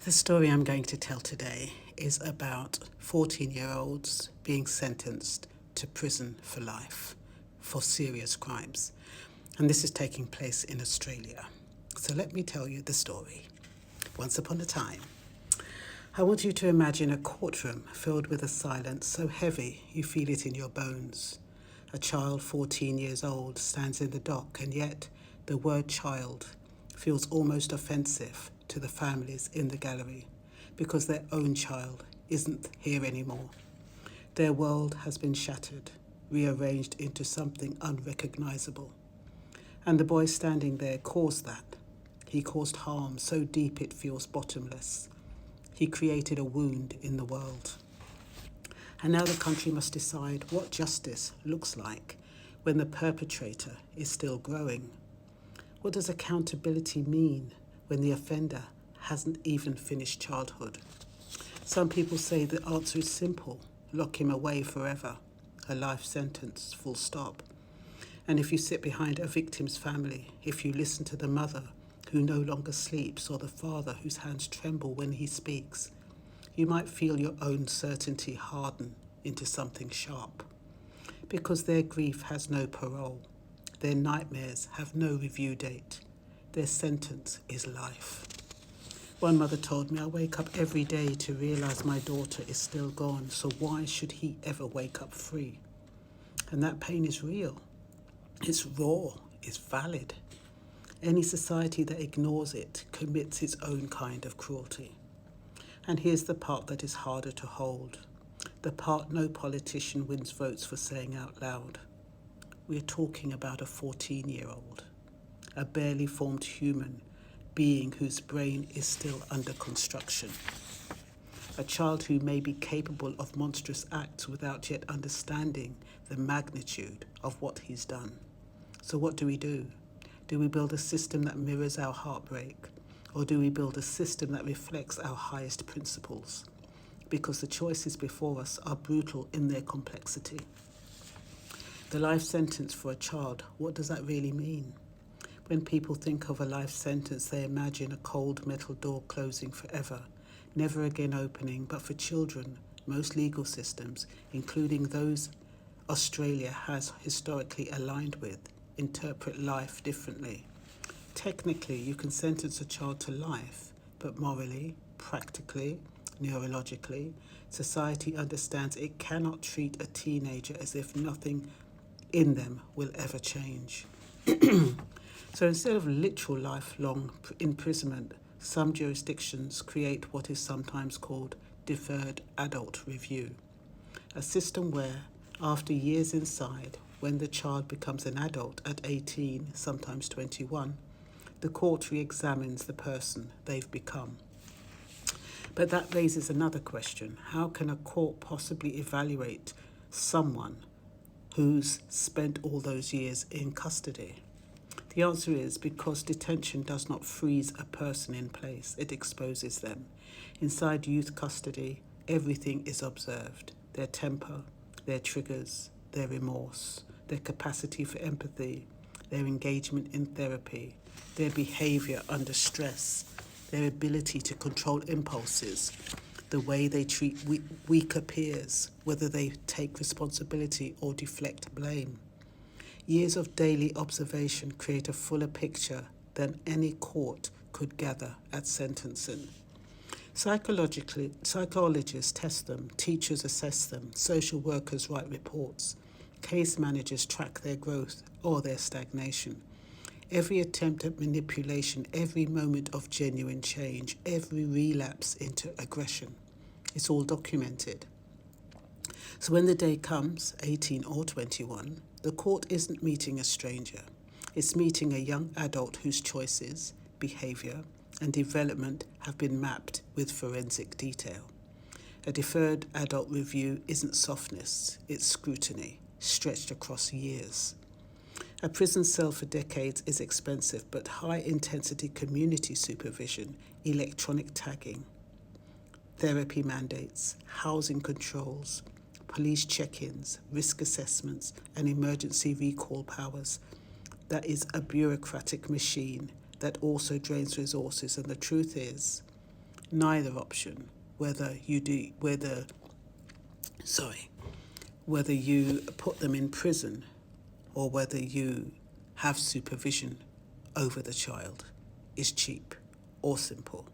The story I'm going to tell today is about 14-year-olds being sentenced to prison for life for serious crimes. And this is taking place in Australia. So let me tell you the story. Once upon a time, I want you to imagine a courtroom filled with a silence so heavy you feel it in your bones. A child 14 years old stands in the dock, and yet the word child feels almost offensive to the families in the gallery because their own child isn't here anymore. Their world has been shattered, rearranged into something unrecognizable. And the boy standing there caused that. He caused harm so deep it feels bottomless. He created a wound in the world. And now the country must decide what justice looks like when the perpetrator is still growing. What does accountability mean when the offender hasn't even finished childhood? Some people say the answer is simple: lock him away forever, a life sentence, full stop. And if you sit behind a victim's family, if you listen to the mother who no longer sleeps or the father whose hands tremble when he speaks, you might feel your own certainty harden into something sharp. Because their grief has no parole, their nightmares have no review date, their sentence is life. One mother told me, I wake up every day to realize my daughter is still gone, so why should he ever wake up free? And that pain is real. It's raw, it's valid. Any society that ignores it commits its own kind of cruelty. And here's the part that is harder to hold, the part no politician wins votes for saying out loud. We're talking about a 14-year-old, a barely formed human being whose brain is still under construction. A child who may be capable of monstrous acts without yet understanding the magnitude of what he's done. So what do? Do we build a system that mirrors our heartbreak? Or do we build a system that reflects our highest principles? Because the choices before us are brutal in their complexity. The life sentence for a child, what does that really mean? When people think of a life sentence, they imagine a cold metal door closing forever, never again opening. But for children, most legal systems, including those Australia has historically aligned with, interpret life differently. Technically, you can sentence a child to life, but morally, practically, neurologically, society understands it cannot treat a teenager as if nothing in them will ever change. So instead of literal lifelong imprisonment, some jurisdictions create what is sometimes called deferred adult review, a system where, after years inside, when the child becomes an adult at 18, sometimes 21, the court re-examines the person they've become. But that raises another question. How can a court possibly evaluate someone who's spent all those years in custody? The answer is because detention does not freeze a person in place, it exposes them. Inside youth custody, everything is observed: their temper, their triggers, their remorse, their capacity for empathy, their engagement in therapy, their behavior under stress, their ability to control impulses, the way they treat weaker peers, whether they take responsibility or deflect blame. Years of daily observation create a fuller picture than any court could gather at sentencing. Psychologists test them, teachers assess them, social workers write reports, case managers track their growth or their stagnation. Every attempt at manipulation, every moment of genuine change, every relapse into aggression, it's all documented. So when the day comes, 18 or 21, the court isn't meeting a stranger. It's meeting a young adult whose choices, behavior, and development have been mapped with forensic detail. A deferred adult review isn't softness, it's scrutiny, stretched across years. A prison cell for decades is expensive, but high-intensity community supervision, electronic tagging, therapy mandates, housing controls, police check-ins, risk assessments, and emergency recall powers. That is a bureaucratic machine that also drains resources, and the truth is, neither option, whether you put them in prison or whether you have supervision over the child, is cheap or simple.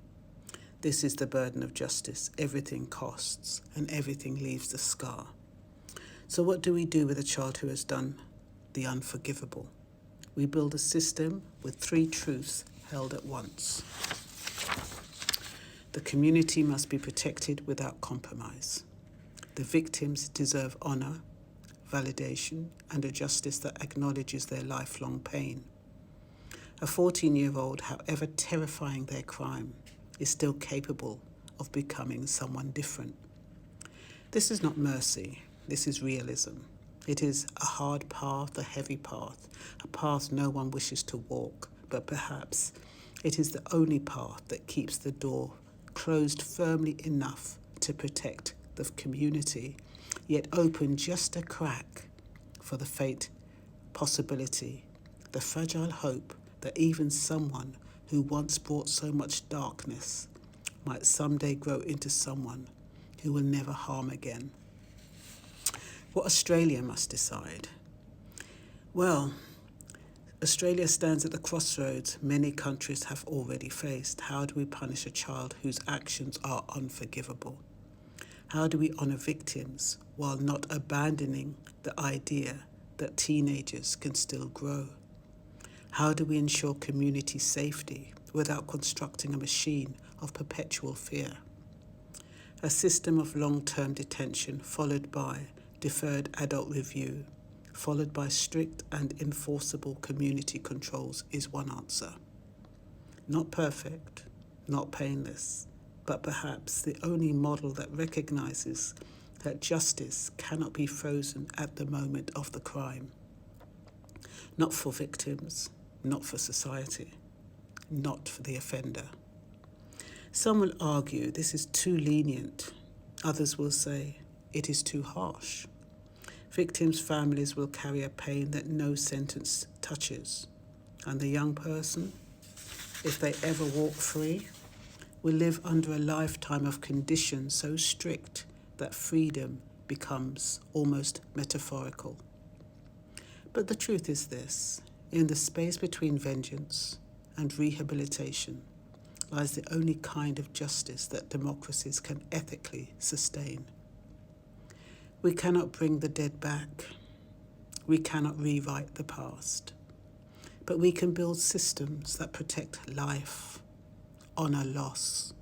This is the burden of justice. Everything costs and everything leaves a scar. So what do we do with a child who has done the unforgivable? We build a system with 3 truths held at once. The community must be protected without compromise. The victims deserve honour, validation, and a justice that acknowledges their lifelong pain. A 14-year-old, however terrifying their crime, is still capable of becoming someone different. This is not mercy, this is realism. It is a hard path, a heavy path, a path no one wishes to walk, but perhaps it is the only path that keeps the door closed firmly enough to protect the community, yet open just a crack for the fate, possibility, the fragile hope that even someone who once brought so much darkness might someday grow into someone who will never harm again. What Australia must decide? Well, Australia stands at the crossroads many countries have already faced. How do we punish a child whose actions are unforgivable? How do we honour victims while not abandoning the idea that teenagers can still grow? How do we ensure community safety without constructing a machine of perpetual fear? A system of long-term detention followed by deferred adult review, followed by strict and enforceable community controls is one answer. Not perfect, not painless, but perhaps the only model that recognises that justice cannot be frozen at the moment of the crime. Not for victims, not for society, not for the offender. Some will argue this is too lenient. Others will say it is too harsh. Victims' families will carry a pain that no sentence touches. And the young person, if they ever walk free, will live under a lifetime of conditions so strict that freedom becomes almost metaphorical. But the truth is this: in the space between vengeance and rehabilitation lies the only kind of justice that democracies can ethically sustain. We cannot bring the dead back. We cannot rewrite the past. But we can build systems that protect life, honour loss,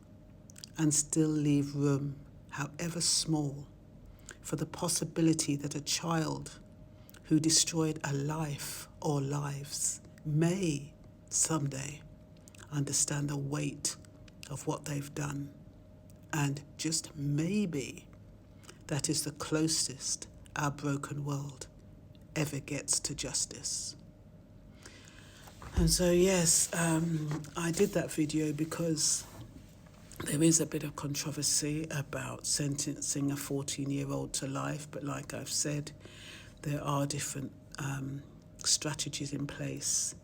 and still leave room, however small, for the possibility that a child who destroyed a life or lives may someday understand the weight of what they've done. And just maybe that is the closest our broken world ever gets to justice. And so yes, I did that video because there is a bit of controversy about sentencing a 14-year-old to life, but like I've said, there are different strategies in place,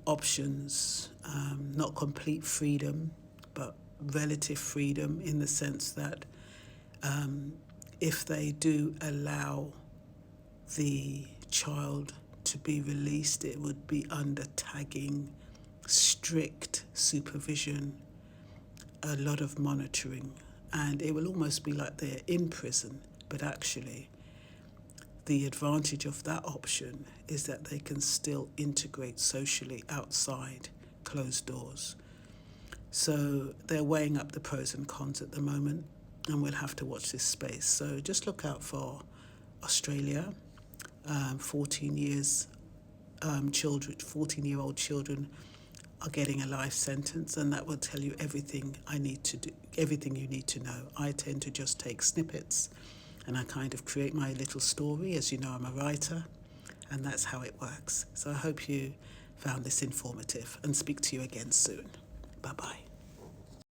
options, not complete freedom, but relative freedom in the sense that if they do allow the child to be released, it would be under tagging, strict supervision, a lot of monitoring, and it will almost be like they're in prison, but actually the advantage of that option is that they can still integrate socially outside closed doors. So they're weighing up the pros and cons at the moment, and we'll have to watch this space. So just look out for Australia. 14-year-old children are getting a life sentence, and that will tell you everything you need to know. I tend to just take snippets and I kind of create my little story. As you know, I'm a writer, and that's how it works. So I hope you found this informative, and speak to you again soon. Bye-bye.